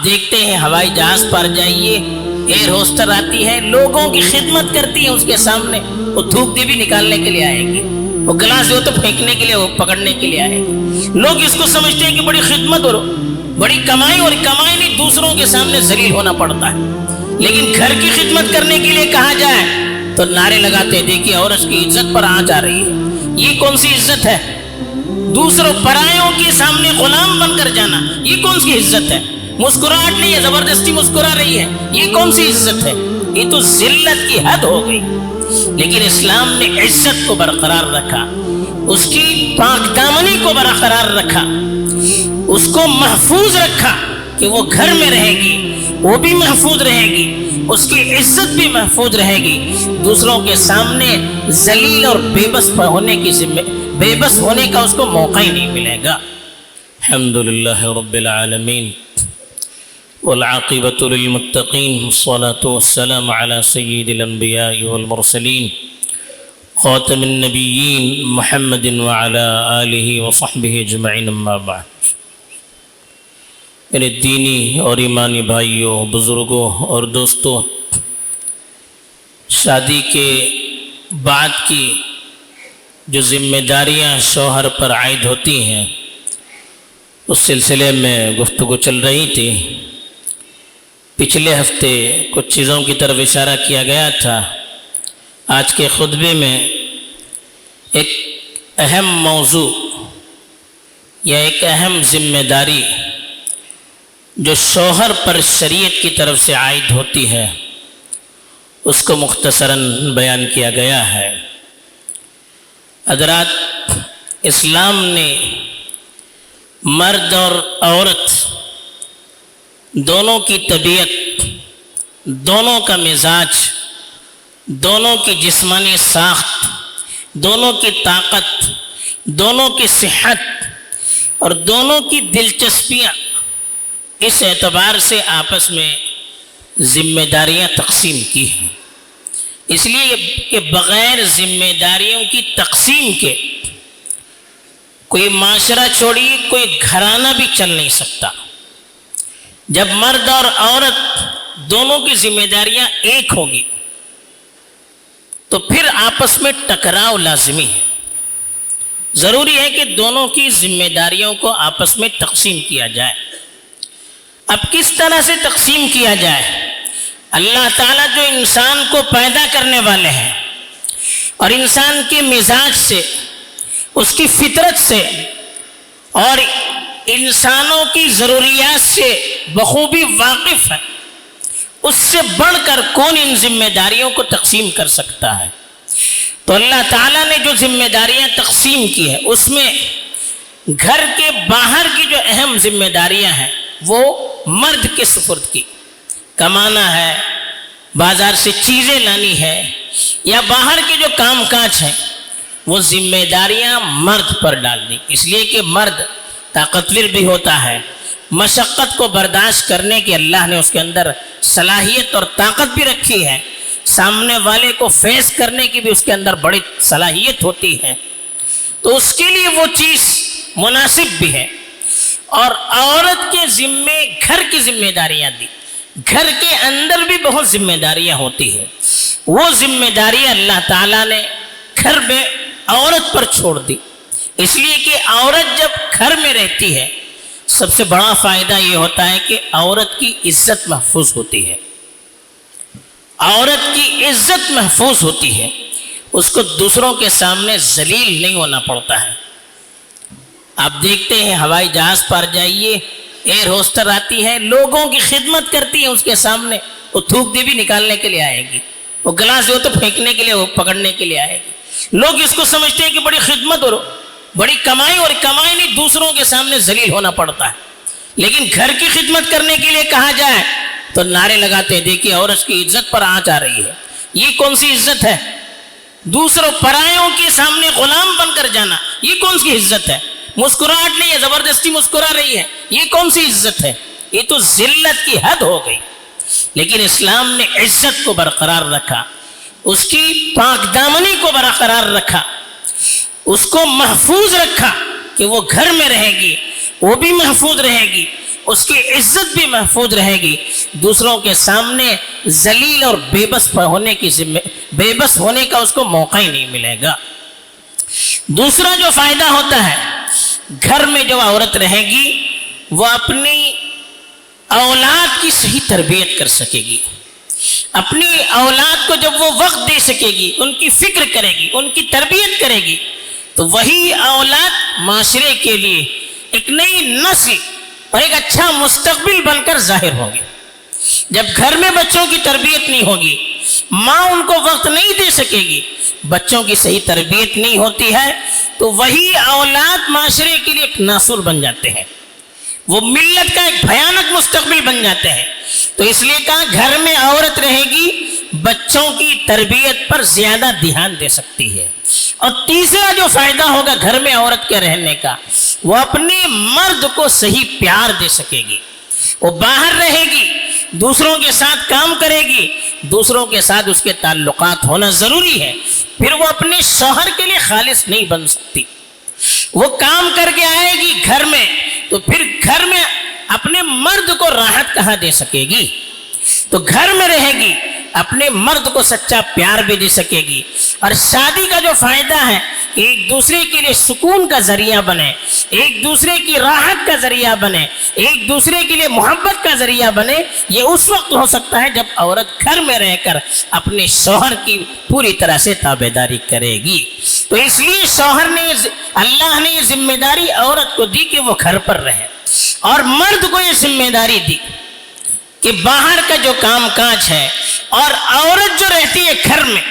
دیکھتے ہیں ہوائی جہاز پر جائیے، ایئر ہوسٹر آتی ہے، لوگوں کی خدمت کرتی ہے اس کے سامنے، وہ تھوک دی بھی نکالنے کے لیے آئے گی، وہ گلاس ہو تو پھینکنے کے لیے، وہ پکڑنے کے لیے آئے گی۔ لوگ اس کو سمجھتے ہیں کہ بڑی خدمت اور بڑی کمائی، اور کمائی نہیں، دوسروں کے سامنے ذلیل ہونا پڑتا ہے۔ لیکن گھر کی خدمت کرنے کے لیے کہا جائے تو نعرے لگاتے ہیں، دیکھیے عورت کی عزت پر آنچ آ رہی ہے۔ یہ کون سی عزت ہے؟ دوسروں پرایوں کے سامنے غلام بن کر جانا، یہ کون سی عزت ہے؟ مسکراہٹ نہیں ہے، زبردستی مسکرا رہی ہے، یہ کون سی عزت ہے؟ یہ تو ذلت کی حد ہو گئی۔ لیکن اسلام نے عزت کو برقرار رکھا، اس کی پاک دامنی کو برقرار رکھا، اس کو محفوظ رکھا کہ وہ گھر میں رہے گی، وہ بھی محفوظ رہے گی، اس کی عزت بھی محفوظ رہے گی، دوسروں کے سامنے ذلیل اور بے بس ہونے کا اس کو موقع ہی نہیں ملے گا۔ الحمدللہ رب العالمین والعاقبۃ للمتقین، والصلاة والسلام علی سید الانبیاء والمرسلین خاتم النبیین محمد وعلی آلہ وصحبہ اجمعین، اما بعد۔ میرے دینی اور ایمانی بھائیوں، بزرگوں اور دوستوں، شادی کے بعد کی جو ذمہ داریاں شوہر پر عائد ہوتی ہیں، اس سلسلے میں گفتگو چل رہی تھی۔ پچھلے ہفتے کچھ چیزوں کی طرف اشارہ کیا گیا تھا۔ آج کے خطبے میں ایک اہم موضوع یا ایک اہم ذمہ داری جو شوہر پر شریعت کی طرف سے عائد ہوتی ہے، اس کو مختصراً بیان کیا گیا ہے۔ حضرات، اسلام نے مرد اور عورت دونوں کی طبیعت، دونوں کا مزاج، دونوں کی جسمانی ساخت، دونوں کی طاقت، دونوں کی صحت اور دونوں کی دلچسپیاں، اس اعتبار سے آپس میں ذمہ داریاں تقسیم کی ہیں۔ اس لیے کہ بغیر ذمہ داریوں کی تقسیم کے کوئی معاشرہ چھوڑیے، کوئی گھرانہ بھی چل نہیں سکتا۔ جب مرد اور عورت دونوں کی ذمہ داریاں ایک ہوگی تو پھر آپس میں ٹکراؤ لازمی ہے۔ ضروری ہے کہ دونوں کی ذمہ داریوں کو آپس میں تقسیم کیا جائے۔ اب کس طرح سے تقسیم کیا جائے؟ اللہ تعالیٰ جو انسان کو پیدا کرنے والے ہیں اور انسان کے مزاج سے، اس کی فطرت سے اور انسانوں کی ضروریات سے بخوبی واقف ہے، اس سے بڑھ کر کون ان ذمہ داریوں کو تقسیم کر سکتا ہے؟ تو اللہ تعالیٰ نے جو ذمہ داریاں تقسیم کی ہیں، اس میں گھر کے باہر کی جو اہم ذمہ داریاں ہیں وہ مرد کے سپرد کی، کمانا ہے، بازار سے چیزیں لانی ہے، یا باہر کے جو کام کاج ہیں وہ ذمہ داریاں مرد پر ڈال دی۔ اس لیے کہ مرد طاقتور بھی ہوتا ہے، مشقت کو برداشت کرنے کی اللہ نے اس کے اندر صلاحیت اور طاقت بھی رکھی ہے، سامنے والے کو فیس کرنے کی بھی اس کے اندر بڑی صلاحیت ہوتی ہے، تو اس کے لیے وہ چیز مناسب بھی ہے۔ اور عورت کے ذمے گھر کی ذمہ داریاں دی، گھر کے اندر بھی بہت ذمہ داریاں ہوتی ہیں، وہ ذمہ داریاں اللہ تعالیٰ نے گھر میں عورت پر چھوڑ دی۔ اس لیے کہ عورت جب گھر میں رہتی ہے، سب سے بڑا فائدہ یہ ہوتا ہے کہ عورت کی عزت محفوظ ہوتی ہے، عورت کی عزت محفوظ ہوتی ہے، اس کو دوسروں کے سامنے ذلیل نہیں ہونا پڑتا ہے۔ آپ دیکھتے ہیں ہوائی جہاز پر جائیے، ایئر ہوسٹر آتی ہے، لوگوں کی خدمت کرتی ہے اس کے سامنے، وہ تھوک دی بھی نکالنے کے لیے آئے گی، وہ گلاس ہو تو پھینکنے کے لیے، وہ پکڑنے کے لیے آئے گی۔ لوگ اس کو سمجھتے ہیں کہ بڑی خدمت اور بڑی کمائی، اور کمائی نہیں، دوسروں کے سامنے ذلیل ہونا پڑتا ہے۔ لیکن گھر کی خدمت کرنے کے لیے کہا جائے تو نعرے لگاتے ہیں، دیکھیے عورت کی عزت پر آنچ آ رہی ہے۔ یہ کون سی عزت ہے؟ دوسروں پرایوں کے سامنے غلام بن کر جانا، یہ کون سی عزت ہے؟ مسکراہٹ نہیں ہے، زبردستی مسکرا رہی ہے، یہ کون سی عزت ہے؟ یہ تو ذلت کی حد ہو گئی۔ لیکن اسلام نے عزت کو برقرار رکھا، اس کی پاک دامنی کو برقرار رکھا، اس کو محفوظ رکھا کہ وہ گھر میں رہے گی، وہ بھی محفوظ رہے گی، اس کی عزت بھی محفوظ رہے گی، دوسروں کے سامنے ذلیل اور بے بس ہونے کا اس کو موقع ہی نہیں ملے گا۔ دوسرا جو فائدہ ہوتا ہے، گھر میں جو عورت رہے گی وہ اپنی اولاد کی صحیح تربیت کر سکے گی، اپنی اولاد کو جب وہ وقت دے سکے گی، ان کی فکر کرے گی، ان کی تربیت کرے گی، تو وہی اولاد معاشرے کے لیے ایک نئی نسل اور ایک اچھا مستقبل بن کر ظاہر ہوگی۔ جب گھر میں بچوں کی تربیت نہیں ہوگی، ماں ان کو وقت نہیں دے سکے گی، بچوں کی صحیح تربیت نہیں ہوتی ہے، تو وہی اولاد معاشرے کے لیے ایک ناسور بن جاتے ہیں، وہ ملت کا ایک بھیانک مستقبل بن جاتے ہیں۔ تو اس لیے کہا گھر میں عورت رہے گی، بچوں کی تربیت پر زیادہ دھیان دے سکتی ہے۔ اور تیسرا جو فائدہ ہوگا گھر میں عورت کے رہنے کا، وہ اپنے مرد کو صحیح پیار دے سکے گی، وہ باہر رہے گی، دوسروں کے ساتھ کام کرے گی، دوسروں کے ساتھ اس کے تعلقات ہونا ضروری ہے، پھر وہ اپنے شوہر کے لیے خالص نہیں بن سکتی۔ وہ کام کر کے آئے گی گھر میں، تو پھر گھر میں اپنے مرد کو راحت کہاں دے سکے گی؟ تو گھر میں رہے گی، اپنے مرد کو سچا پیار بھی دے سکے گی۔ اور شادی کا جو فائدہ ہے کہ ایک دوسرے کے لیے سکون کا ذریعہ بنے، ایک دوسرے کی راحت کا ذریعہ بنے، ایک دوسرے کے لیے محبت کا ذریعہ بنے، یہ اس وقت ہو سکتا ہے جب عورت گھر میں رہ کر اپنے شوہر کی پوری طرح سے تابعداری کرے گی۔ تو اس لیے شوہر نے، اللہ نے یہ ذمہ داری عورت کو دی کہ وہ گھر پر رہے، اور مرد کو یہ ذمہ داری دی کہ باہر کا جو کام کاج ہے، اور عورت جو رہتی ہے گھر میں،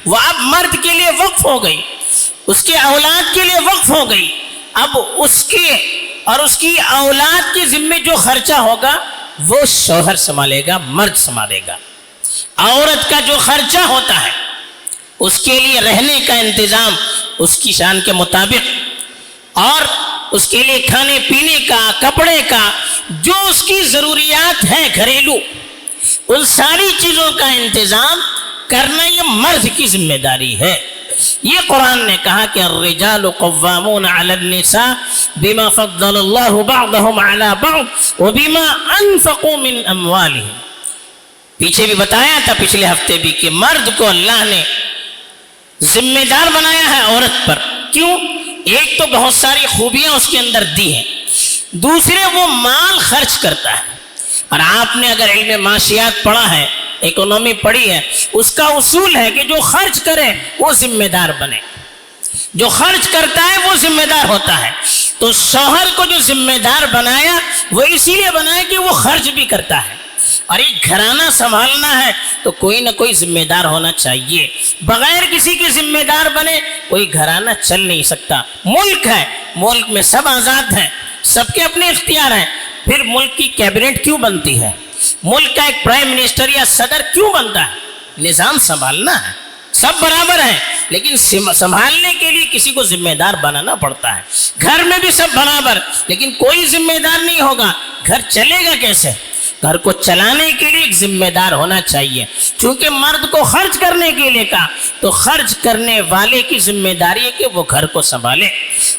وہ اب مرد کے لیے وقف ہو گئی، اس کے اولاد کے لیے وقف ہو گئی۔ اب اس کے اور اس کی اولاد کے ذمے جو خرچہ ہوگا وہ شوہر سنبھالے گا، مرد سنبھالے گا۔ عورت کا جو خرچہ ہوتا ہے، اس کے لیے رہنے کا انتظام اس کی شان کے مطابق، اور اس کے لیے کھانے پینے کا، کپڑے کا، جو اس کی ضروریات ہیں گھریلو، ان ساری چیزوں کا انتظام کرنا یہ مرد کی ذمہ داری ہے۔ یہ قرآن نے کہا کہ الرجال قوامون علی النساء بما فضل اللہ بعضهم علی بعض وبما انفقوا من اموالهم۔ پیچھے بھی بتایا تھا پچھلے ہفتے بھی کہ مرد کو اللہ نے ذمہ دار بنایا ہے عورت پر۔ کیوں؟ ایک تو بہت ساری خوبیاں اس کے اندر دی ہیں، دوسرے وہ مال خرچ کرتا ہے۔ اور آپ نے اگر علم معاشیات پڑھا ہے، اکنومی پڑھی ہے، اس کا اصول ہے کہ جو خرچ کرے وہ ذمہ دار بنے، جو خرچ کرتا ہے وہ ذمہ دار ہوتا ہے۔ تو شوہر کو جو ذمہ دار بنایا وہ اسی لیے بنایا کہ وہ خرچ بھی کرتا ہے، اور ایک گھرانہ سنبھالنا ہے تو کوئی نہ کوئی ذمہ دار ہونا چاہیے۔ بغیر کسی کے ذمہ دار بنے کوئی گھرانہ چل نہیں سکتا۔ ملک ہے، ملک میں سب آزاد ہیں، سب کے اپنے اختیار ہیں، پھر ملک کی کیبنٹ کیوں بنتی ہے؟ ملک کا ایک پرائم منسٹر یا صدر کیوں بنتا ہے؟ نظام سنبھالنا ہے، سب برابر ہیں، لیکن سنبھالنے کے لیے کسی کو ذمہ دار بنانا پڑتا ہے۔ گھر میں بھی سب برابر، لیکن کوئی ذمہ دار نہیں ہوگا، گھر چلے گا کیسے؟ گھر کو چلانے کے لیے ایک ذمہ دار ہونا چاہیے۔ چونکہ مرد کو خرچ کرنے کے لیے کہا، تو خرچ کرنے والے کی ذمہ داری ہے کہ وہ گھر کو سنبھالے،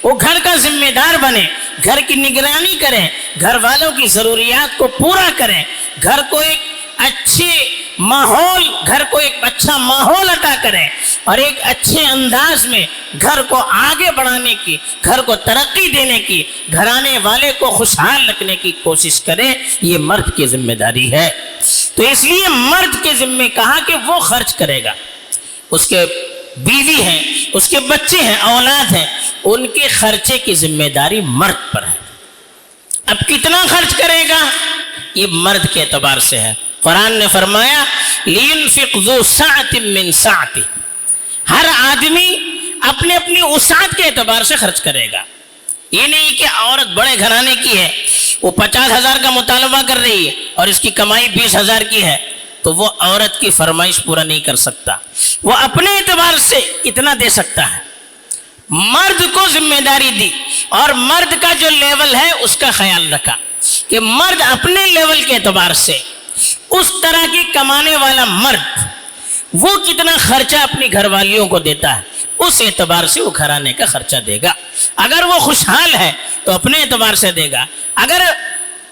وہ گھر کا ذمہ دار بنے، گھر کی نگرانی کریں، گھر والوں کی ضروریات کو پورا کریں، گھر کو ایک اچھا ماحول عطا کریں، اور ایک اچھے انداز میں گھر کو آگے بڑھانے کی، گھر کو ترقی دینے کی، گھرانے والے کو خوشحال رکھنے کی کوشش کریں۔ یہ مرد کی ذمہ داری ہے۔ تو اس لیے مرد کے ذمہ کہا کہ وہ خرچ کرے گا، اس کے بیوی ہیں، اس کے بچے ہیں، اولاد ہیں، ان کے خرچے کی ذمہ داری مرد پر ہے۔ اب کتنا خرچ کرے گا یہ مرد کے اعتبار سے ہے۔ قرآن نے فرمایا لِيُنْفِقْ ذُو سَعْةٍ مِّن سَعْتِهِ، ہر آدمی اپنے اپنی وسعت کے اعتبار سے خرچ کرے گا۔ یہ نہیں کہ عورت بڑے گھرانے کی ہے، وہ 50,000 کا مطالبہ کر رہی ہے اور اس کی کمائی 20,000 کی ہے، تو وہ عورت کی فرمائش پورا نہیں کر سکتا، وہ اپنے اعتبار سے اتنا دے سکتا ہے۔ مرد کو ذمہ داری دی، اور مرد کا جو لیول ہے اس کا خیال رکھا کہ مرد اپنے لیول کے اعتبار سے، اس طرح کی کمانے والا مرد وہ کتنا خرچہ اپنی گھر والیوں کو دیتا ہے، اس اعتبار سے وہ گھرانے کا خرچہ دے گا۔ اگر وہ خوشحال ہے تو اپنے اعتبار سے دے گا، اگر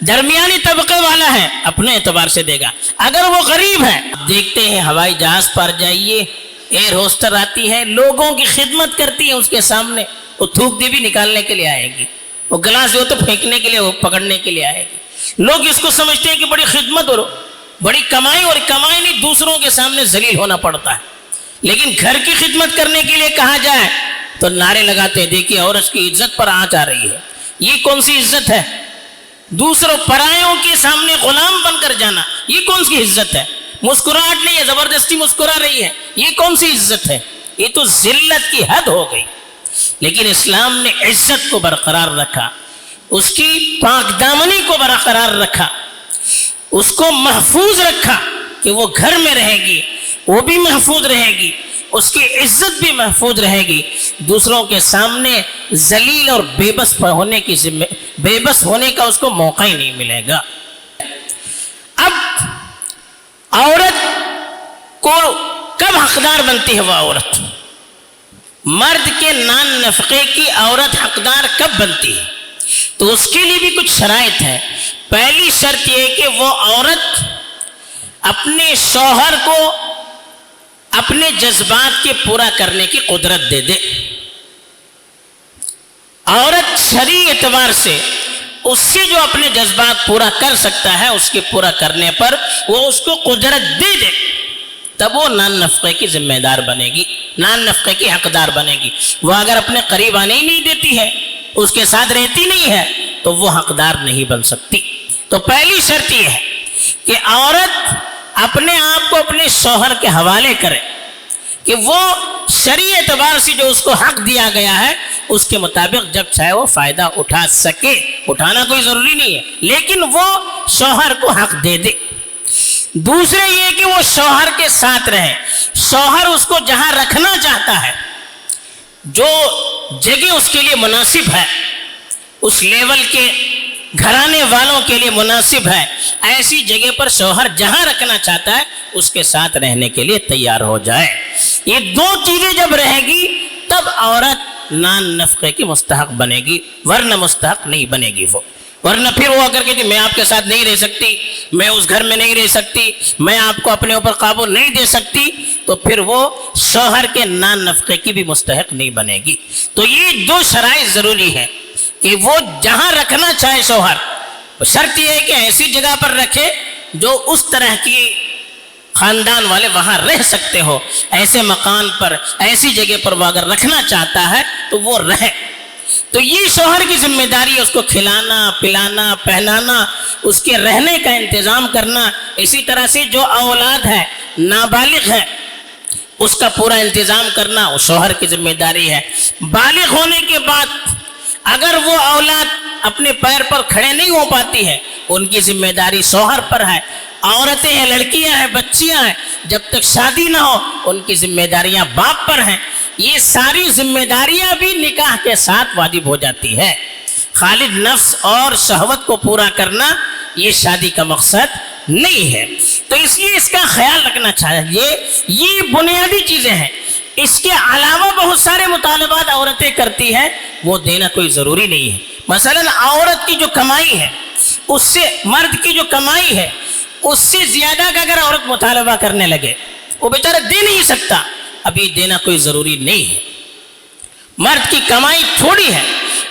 درمیانی طبقے والا ہے اپنے اعتبار سے دے گا. اگر وہ غریب ہے، دیکھتے ہیں ہوائی جہاز پر جائیے، ایئر ہوسٹر آتی ہے، لوگوں کی خدمت کرتی ہے، اس کے سامنے وہ تھوک دی بھی نکالنے کے لیے آئے گی، وہ گلاس جو تو پھینکنے کے لیے، وہ پکڑنے کے لیے آئے گی. لوگ اس کو سمجھتے ہیں کہ بڑی خدمت اور بڑی کمائی، اور کمائی نہیں، دوسروں کے سامنے ذلیل ہونا پڑتا ہے. لیکن گھر کی خدمت کرنے کے لیے کہا جائے تو نعرے لگاتے ہیں، دیکھیے عورت کی عزت پر آنچ آ رہی ہے. یہ کون سی عزت ہے؟ دوسروں پرایوں کے سامنے غلام بن کر جانا، یہ کون سی عزت ہے؟ مسکراہٹ نہیں ہے، زبردستی مسکرا رہی ہے، یہ کون سی عزت ہے؟ یہ تو ذلت کی حد ہو گئی. لیکن اسلام نے عزت کو برقرار رکھا، اس کی پاک دامنی کو برقرار رکھا، اس کو محفوظ رکھا کہ وہ گھر میں رہے گی، وہ بھی محفوظ رہے گی، اس کی عزت بھی محفوظ رہے گی، دوسروں کے سامنے ذلیل اور بے بس ہونے کا اس کو موقع ہی نہیں ملے گا. اب عورت کو کب حقدار بنتی ہے؟ وہ عورت مرد کے نان نفقے کی عورت حقدار کب بنتی ہے؟ تو اس کے لیے بھی کچھ شرائط ہے. پہلی شرط یہ کہ وہ عورت اپنے شوہر کو اپنے جذبات کے پورا کرنے کی قدرت دے دے. عورت شرعی اعتبار سے اس سے جو اپنے جذبات پورا کر سکتا ہے، اس کے پورا کرنے پر وہ اس کو قدرت دے دے، تب وہ نان نفقے کی ذمہ دار بنے گی، نان نفقے کی حقدار بنے گی. وہ اگر اپنے قریب آنے ہی نہیں دیتی ہے، اس کے ساتھ رہتی نہیں ہے، تو وہ حقدار نہیں بن سکتی. تو پہلی شرط یہ ہے کہ عورت اپنے آپ کو اپنے شوہر کے حوالے کرے کہ وہ شرعی اعتبار سے جو اس کو حق دیا گیا ہے اس کے مطابق جب چاہے وہ فائدہ اٹھا سکے. اٹھانا کوئی ضروری نہیں ہے، لیکن وہ شوہر کو حق دے دے. دوسرے یہ کہ وہ شوہر کے ساتھ رہے، شوہر اس کو جہاں رکھنا چاہتا ہے، جو جگہ اس کے لیے مناسب ہے، اس لیول کے گھرانے والوں کے لیے مناسب ہے، ایسی جگہ پر شوہر جہاں رکھنا چاہتا ہے اس کے ساتھ رہنے کے لیے تیار ہو جائے. یہ دو چیزیں جب رہے گی تب عورت نان نفقے کی مستحق بنے گی، ورنہ مستحق نہیں بنے گی. ورنہ پھر وہ اگر کہتی میں آپ کے ساتھ نہیں رہ سکتی، میں اس گھر میں نہیں رہ سکتی، میں آپ کو اپنے اوپر قابو نہیں دے سکتی، تو پھر وہ شوہر کے نان نفقے کی بھی مستحق نہیں بنے گی. تو یہ دو شرائط ضروری ہیں کہ وہ جہاں رکھنا چاہے شوہر، شرط یہ ہے کہ ایسی جگہ پر رکھے جو اس طرح کی خاندان والے وہاں رہ سکتے ہو. ایسے مکان پر، ایسی جگہ پر وہ اگر رکھنا چاہتا ہے تو وہ رہے. تو یہ شوہر کی ذمہ داری ہے، اس کو کھلانا پلانا پہنانا، اس کے رہنے کا انتظام کرنا. اسی طرح سے جو اولاد ہے، نابالغ ہے، اس کا پورا انتظام کرنا وہ شوہر کی ذمہ داری ہے. بالغ ہونے کے بعد اگر وہ اولاد اپنے پیر پر کھڑے نہیں ہو پاتی ہے، ان کی ذمہ داری شوہر پر ہے. عورتیں ہیں، لڑکیاں ہیں، بچیاں ہیں، جب تک شادی نہ ہو ان کی ذمہ داریاں باپ پر ہیں. یہ ساری ذمہ داریاں بھی نکاح کے ساتھ واجب ہو جاتی ہے. خالد نفس اور شہوت کو پورا کرنا یہ شادی کا مقصد نہیں ہے. تو اس لیے اس کا خیال رکھنا چاہیے. یہ بنیادی چیزیں ہیں. اس کے علاوہ بہت سارے مطالبات عورتیں کرتی ہیں، وہ دینا کوئی ضروری نہیں ہے. مثلا عورت کی جو کمائی ہے، اس سے مرد کی جو کمائی ہے اس سے زیادہ کا اگر عورت مطالبہ کرنے لگے، وہ بیچارہ دے نہیں سکتا، ابھی دینا کوئی ضروری نہیں ہے. مرد کی کمائی تھوڑی ہے،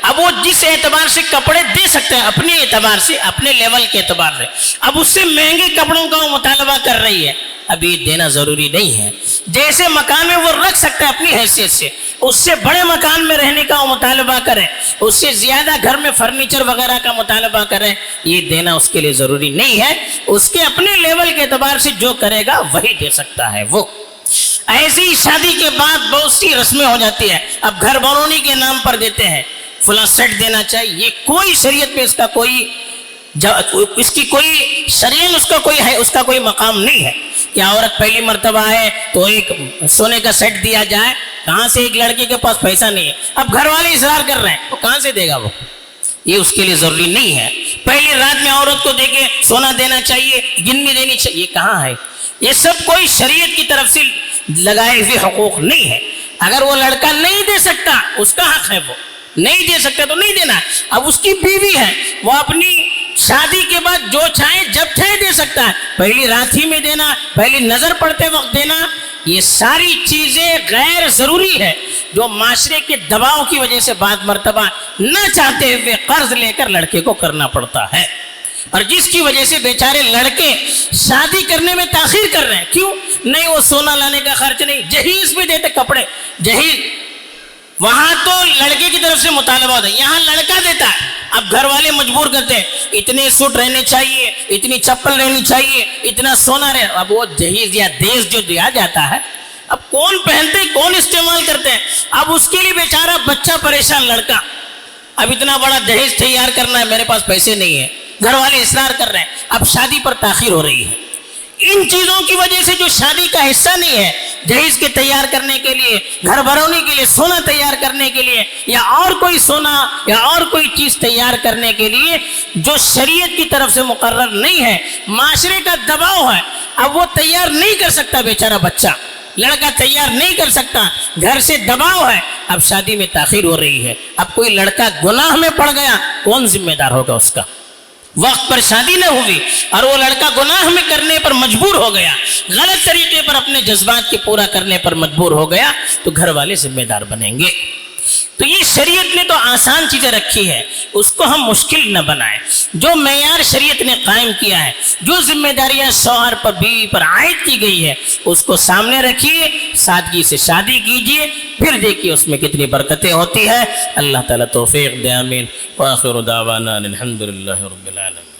اب وہ جس اعتبار سے کپڑے دے سکتے ہیں اپنے اعتبار سے، اپنے لیول کے اعتبار سے، اب اس سے مہنگے کپڑوں کا وہ مطالبہ کر رہی ہے، ابھی دینا ضروری نہیں ہے. جیسے مکان میں وہ رکھ سکتا ہے اپنی حیثیت سے، اس سے بڑے مکان میں رہنے کا وہ مطالبہ کرے، اس سے زیادہ گھر میں فرنیچر وغیرہ کا مطالبہ کرے، یہ دینا اس کے لیے ضروری نہیں ہے. اس کے اپنے لیول کے اعتبار سے جو کرے گا وہی دے سکتا ہے. وہ ایسی شادی کے بعد بہت سی رسمیں ہو جاتی ہے. اب گھر بنونی کے نام پر دیتے ہیں فلاں سیٹ دینا چاہیے، یہ کوئی شریعت میں اس کا کوئی اس کی کوئی شریعت اس کا کوئی ہے، اس کا کوئی مقام نہیں ہے کہ عورت پہلی مرتبہ ہے تو ایک سونے کا سیٹ دیا جائے. کہاں سے؟ ایک لڑکے کے پاس پیسہ نہیں ہے، اب گھر والے اصرار کر رہے ہیں، تو کہاں سے دے گا وہ؟ یہ اس کے لیے ضروری نہیں ہے. پہلی رات میں عورت کو دے کے سونا دینا چاہیے، گننی دینی چاہیے، یہ کہاں ہے؟ یہ سب کوئی شریعت کی طرف سے لگائے ہوئے حقوق نہیں ہے. اگر وہ لڑکا نہیں دے سکتا، اس کا حق ہے، وہ نہیں دے سکتا تو نہیں دینا. اب اس کی بیوی ہے، وہ اپنی شادی کے بعد جو چاہے جب چاہے دے سکتا ہے، پہلی رات ہی میں دینا، پہلی نظر پڑتے وقت دینا، یہ ساری چیزیں غیر ضروری ہے جو معاشرے کے دباؤ کی وجہ سے بعض مرتبہ نہ چاہتے ہوئے قرض لے کر لڑکے کو کرنا پڑتا ہے، اور جس کی وجہ سے بیچارے لڑکے شادی کرنے میں تاخیر کر رہے ہیں۔ کیوں؟ نہیں وہ سونا لانے کا خرچ نہیں، جہیز بھی دیتے، کپڑے جہیز، وہاں تو لڑکے کی طرف سے مطالبہ ہوتا ہے، یہاں لڑکا دیتا ہے۔ اب گھر والے مجبور کرتے ہیں اتنے سوٹ رہنے چاہیے، اتنی چپل رہنی چاہیے، اتنا سونا رہے، اب وہ جہیز یا دیز جو دیا جاتا ہے اب کون پہنتے ہیں، کون استعمال کرتے ہیں؟ اب اس کے لیے بیچارہ بچہ پریشان، لڑکا اب اتنا بڑا جہیز تیار کرنا ہے، میرے پاس پیسے نہیں ہیں، گھر والے اصرار کر رہے ہیں، اب شادی پر تاخیر ہو رہی ہے۔ ان چیزوں کی وجہ سے جو شادی کا حصہ نہیں ہے، جہیز کے تیار کرنے کے لیے، گھر بھرونی کے لیے، سونا تیار کرنے کے لیے، یا اور کوئی سونا یا اور کوئی چیز تیار کرنے کے لیے جو شریعت کی طرف سے مقرر نہیں ہے، معاشرے کا دباؤ ہے، اب وہ تیار نہیں کر سکتا، بیچارہ بچہ لڑکا تیار نہیں کر سکتا، گھر سے دباؤ ہے، اب شادی میں تاخیر ہو رہی ہے۔ اب کوئی لڑکا گناہ میں پڑ گیا، کون ذمہ دار ہوگا اس کا؟ وقت پر شادی نہ ہوئی اور وہ لڑکا گناہ میں کرنے پر مجبور ہو گیا، غلط طریقے پر اپنے جذبات کے پورا کرنے پر مجبور ہو گیا، تو گھر والے ذمہ دار بنیں گے۔ تو یہ شریعت نے تو آسان چیزیں رکھی ہے، اس کو ہم مشکل نہ بنائیں۔ جو معیار شریعت نے قائم کیا ہے، جو ذمہ داریاں شوہر پر بیوی پر عائد کی گئی ہے، اس کو سامنے رکھیے، سادگی سے شادی کیجیے، پھر دیکھیے اس میں کتنی برکتیں ہوتی ہیں۔ اللہ تعالیٰ توفیق دے، آمین۔ وآخر دعوانا الحمدللہ رب العالمین۔